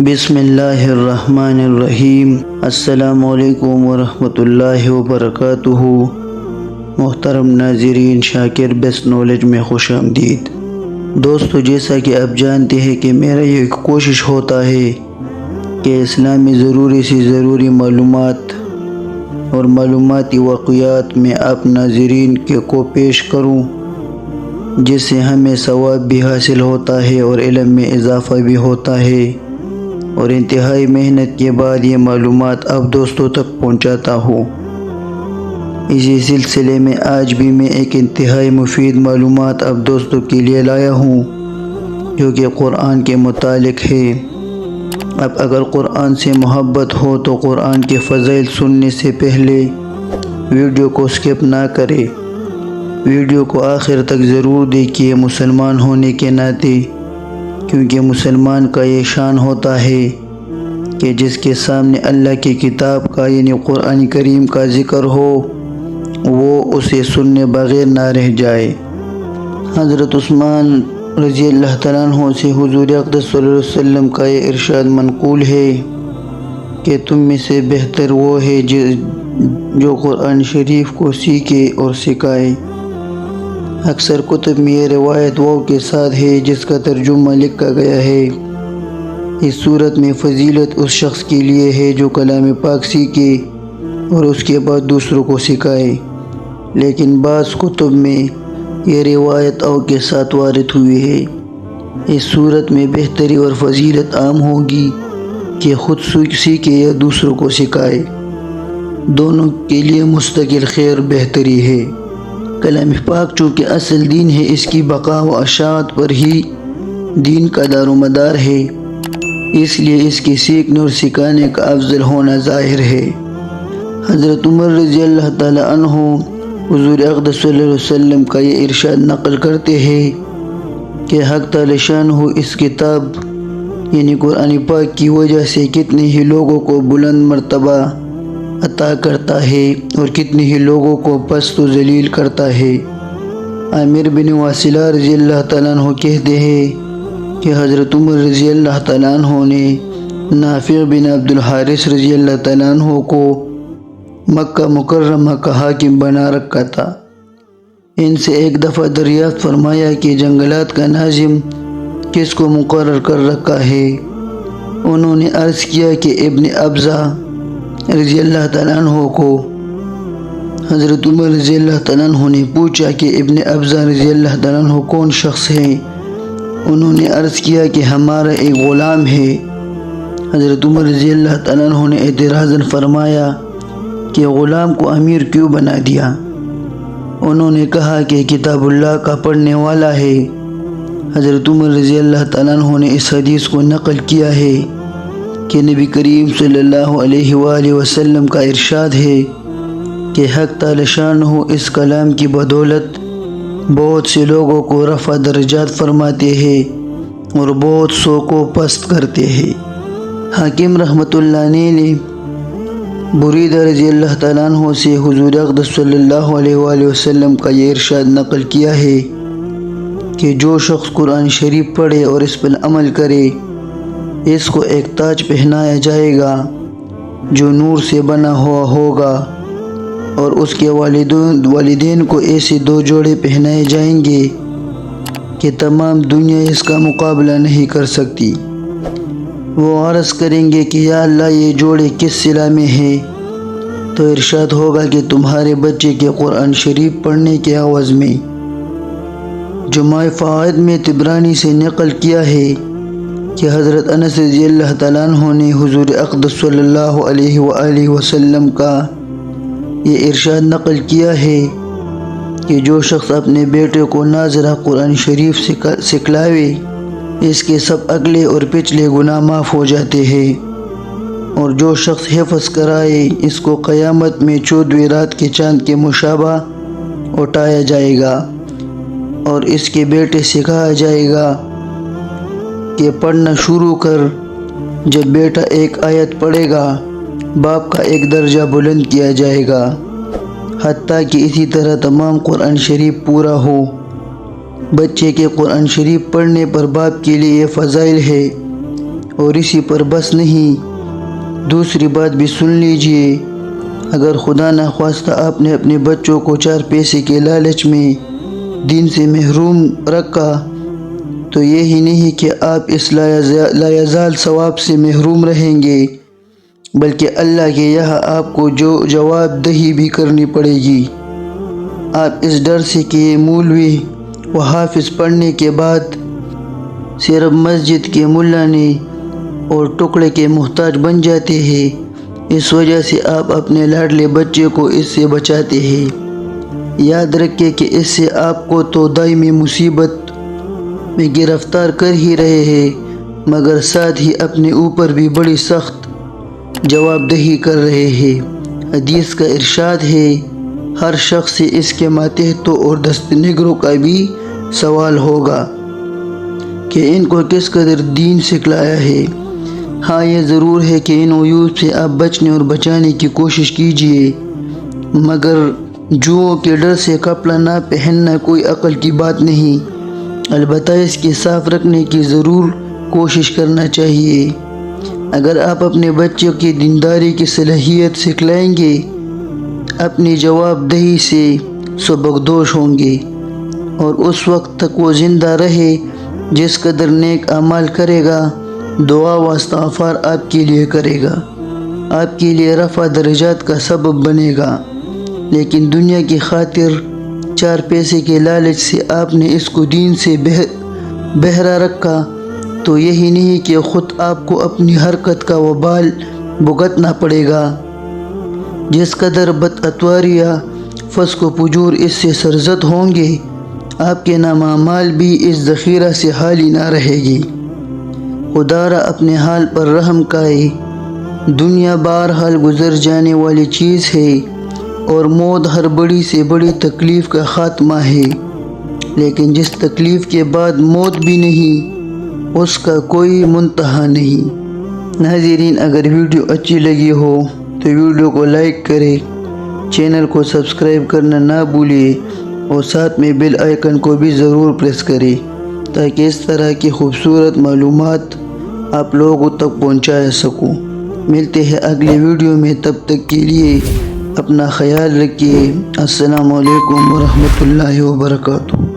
بسم اللہ الرحمن الرحیم۔ السلام علیکم ورحمۃ اللہ وبرکاتہ۔ محترم ناظرین، شاکر بیسٹ نالج میں خوش آمدید۔ دوستو، جیسا کہ آپ جانتے ہیں کہ میرا یہ کوشش ہوتا ہے کہ اسلامی ضروری سے ضروری معلومات اور معلوماتی واقعات میں آپ ناظرین کو پیش کروں، جس سے ہمیں ثواب بھی حاصل ہوتا ہے اور علم میں اضافہ بھی ہوتا ہے، اور انتہائی محنت کے بعد یہ معلومات آپ دوستوں تک پہنچاتا ہوں۔ اسی سلسلے میں آج بھی میں ایک انتہائی مفید معلومات آپ دوستوں کے لیے لایا ہوں، جو کہ قرآن کے متعلق ہے۔ اب اگر قرآن سے محبت ہو تو قرآن کے فضائل سننے سے پہلے ویڈیو کو سکپ نہ کرے، ویڈیو کو آخر تک ضرور دیکھیے مسلمان ہونے کے ناطے، کیونکہ مسلمان کا یہ شان ہوتا ہے کہ جس کے سامنے اللہ کی کتاب کا یعنی قرآن کریم کا ذکر ہو، وہ اسے سننے بغیر نہ رہ جائے۔ حضرت عثمان رضی اللہ تعالیٰ عنہ سے حضور اقدس صلی اللہ علیہ وسلم کا یہ ارشاد منقول ہے کہ تم میں سے بہتر وہ ہے جو قرآن شریف کو سیکھے اور سکھائے۔ اکثر کتب میں یہ روایت وہ کے ساتھ ہے جس کا ترجمہ لکھا گیا ہے۔ اس صورت میں فضیلت اس شخص کے لیے ہے جو کلام پاک سیکھے اور اس کے بعد دوسروں کو سکھائے، لیکن بعض کتب میں یہ روایت او کے ساتھ وارد ہوئی ہے۔ اس صورت میں بہتری اور فضیلت عام ہوگی کہ خود سیکھے یا دوسروں کو سکھائے، دونوں کے لیے مستقل خیر بہتری ہے۔ کلام پاک چونکہ اصل دین ہے، اس کی بقا و اشاعت پر ہی دین کا دار و مدار ہے، اس لیے اس کے سیکھنے اور سکھانے کا افضل ہونا ظاہر ہے۔ حضرت عمر رضی اللہ تعالی عنہ حضور اقدس صلی اللہ علیہ وسلم کا یہ ارشاد نقل کرتے ہیں کہ حق تعالی شانہ اس کتاب یعنی قرآن پاک کی وجہ سے کتنے ہی لوگوں کو بلند مرتبہ عطا کرتا ہے اور کتنے ہی لوگوں کو پست و ذلیل کرتا ہے۔ عامر بن واصلہ رضی اللہ تعالیٰ عنہ کہتے ہیں کہ حضرت عمر رضی اللہ تعالیٰ عنہ نے نافع بن عبد الحارث رضی اللہ تعالیٰ عنہ کو مکہ مکرمہ کا حاکم بنا رکھا تھا۔ ان سے ایک دفعہ دریافت فرمایا کہ جنگلات کا ناظم کس کو مقرر کر رکھا ہے؟ انہوں نے عرض کیا کہ ابن ابزہ رضی اللہ تعالیٰ عنہ کو۔ حضرت عمر رضی اللہ تعالیٰ عنہ نے پوچھا کہ ابن ابزہ رضی اللہ تعالیٰ عنہ کون شخص ہے؟ انہوں نے عرض کیا کہ ہمارا ایک غلام ہے۔ حضرت عمر رضی اللہ تعالیٰ عنہ نے اعتراضاً فرمایا کہ غلام کو امیر کیوں بنا دیا؟ انہوں نے کہا کہ کتاب اللہ کا پڑھنے والا ہے۔ حضرت عمر رضی اللہ تعالیٰ عنہ نے اس حدیث کو نقل کیا ہے کہ نبی کریم صلی اللہ علیہ وآلہ وسلم کا ارشاد ہے کہ حق تعالی شانہ اس کلام کی بدولت بہت سے لوگوں کو رفع درجات فرماتے ہیں اور بہت سو کو پست کرتے ہیں۔ حاکم رحمۃ اللہ نے بریدہ رضی اللہ تعالیٰ عنہ سے حضور اقدس صلی اللہ علیہ وآلہ وسلم کا یہ ارشاد نقل کیا ہے کہ جو شخص قرآن شریف پڑھے اور اس پر عمل کرے، اس کو ایک تاج پہنایا جائے گا جو نور سے بنا ہوا ہوگا، اور اس کے والدین کو ایسے دو جوڑے پہنائے جائیں گے کہ تمام دنیا اس کا مقابلہ نہیں کر سکتی۔ وہ عرض کریں گے کہ یا اللہ، یہ جوڑے کس صلہ میں ہیں؟ تو ارشاد ہوگا کہ تمہارے بچے کے قرآن شریف پڑھنے کے عوض میں۔ جمع فوائد میں طبرانی سے نقل کیا ہے کہ حضرت انس رضی اللہ تعالیٰ عنہ نے حضور اقدس صلی اللہ علیہ وآلہ وسلم کا یہ ارشاد نقل کیا ہے کہ جو شخص اپنے بیٹے کو ناظرہ قرآن شریف سکھلاوے، اس کے سب اگلے اور پچھلے گناہ معاف ہو جاتے ہیں، اور جو شخص حفظ کرائے، اس کو قیامت میں 14ویں رات کے چاند کے مشابہ اٹھایا جائے گا، اور اس کے بیٹے سے کہا جائے گا کہ پڑھنا شروع کر۔ جب بیٹا ایک آیت پڑھے گا، باپ کا ایک درجہ بلند کیا جائے گا، حتیٰ کہ اسی طرح تمام قرآن شریف پورا ہو۔ بچے کے قرآن شریف پڑھنے پر باپ کے لیے یہ فضائل ہے اور اسی پر بس نہیں، دوسری بات بھی سن لیجئے، اگر خدا نخواستہ آپ نے اپنے بچوں کو 4 پیسے کے لالچ میں دین سے محروم رکھا تو یہی نہیں کہ آپ اس لا یزال ثواب سے محروم رہیں گے، بلکہ اللہ کے یہاں آپ کو جو جواب دہی بھی کرنی پڑے گی۔ آپ اس ڈر سے کہ یہ مولوی و حافظ پڑھنے کے بعد صرف مسجد کے ملا نے اور ٹکڑے کے محتاج بن جاتے ہیں، اس وجہ سے آپ اپنے لاڈلے بچے کو اس سے بچاتے ہیں۔ یاد رکھیں کہ اس سے آپ کو تو دائمی مصیبت میں گرفتار کر ہی رہے ہیں، مگر ساتھ ہی اپنے اوپر بھی بڑی سخت جواب دہی کر رہے ہیں۔ حدیث کا ارشاد ہے، ہر شخص سے اس کے ماتحتوں اور دست نگروں کا بھی سوال ہوگا کہ ان کو کس قدر دین سکھلایا ہے۔ ہاں، یہ ضرور ہے کہ ان عیوب سے آپ بچنے اور بچانے کی کوشش کیجئے، مگر جوؤں کے ڈر سے کپڑا نہ پہننا کوئی عقل کی بات نہیں، البتہ اس کے صاف رکھنے کی ضرور کوشش کرنا چاہیے۔ اگر آپ اپنے بچوں کی دینداری کی صلاحیت سکھلائیں گے، اپنی جواب دہی سے سبکدوش ہوں گے، اور اس وقت تک وہ زندہ رہے جس قدر نیک اعمال کرے گا، دعا و استغفار آپ کے لیے کرے گا، آپ کے لیے رفع درجات کا سبب بنے گا۔ لیکن دنیا کی خاطر 4 پیسے کے لالچ سے آپ نے اس کو دین سے بہرا رکھا تو یہی نہیں کہ خود آپ کو اپنی حرکت کا وبال بھگتنا پڑے گا۔ جس قدر بدعتواریاں فسق و فجور اس سے سرزد ہوں گے، آپ کے نام اعمال بھی اس ذخیرہ سے خالی نہ رہے گی۔ خدا را اپنے حال پر رحم کائے۔ دنیا بہرحال گزر جانے والی چیز ہے، اور موت ہر بڑی سے بڑی تکلیف کا خاتمہ ہے، لیکن جس تکلیف کے بعد موت بھی نہیں، اس کا کوئی منتہا نہیں۔ ناظرین، اگر ویڈیو اچھی لگی ہو تو ویڈیو کو لائک کریں، چینل کو سبسکرائب کرنا نہ بھولیں، اور ساتھ میں بیل آئیکن کو بھی ضرور پریس کریں تاکہ اس طرح کی خوبصورت معلومات آپ لوگوں تک پہنچا سکوں۔ ملتے ہیں اگلے ویڈیو میں، تب تک کے لیے اپنا خیال رکھیے۔ السلام علیکم ورحمۃ اللہ وبرکاتہ۔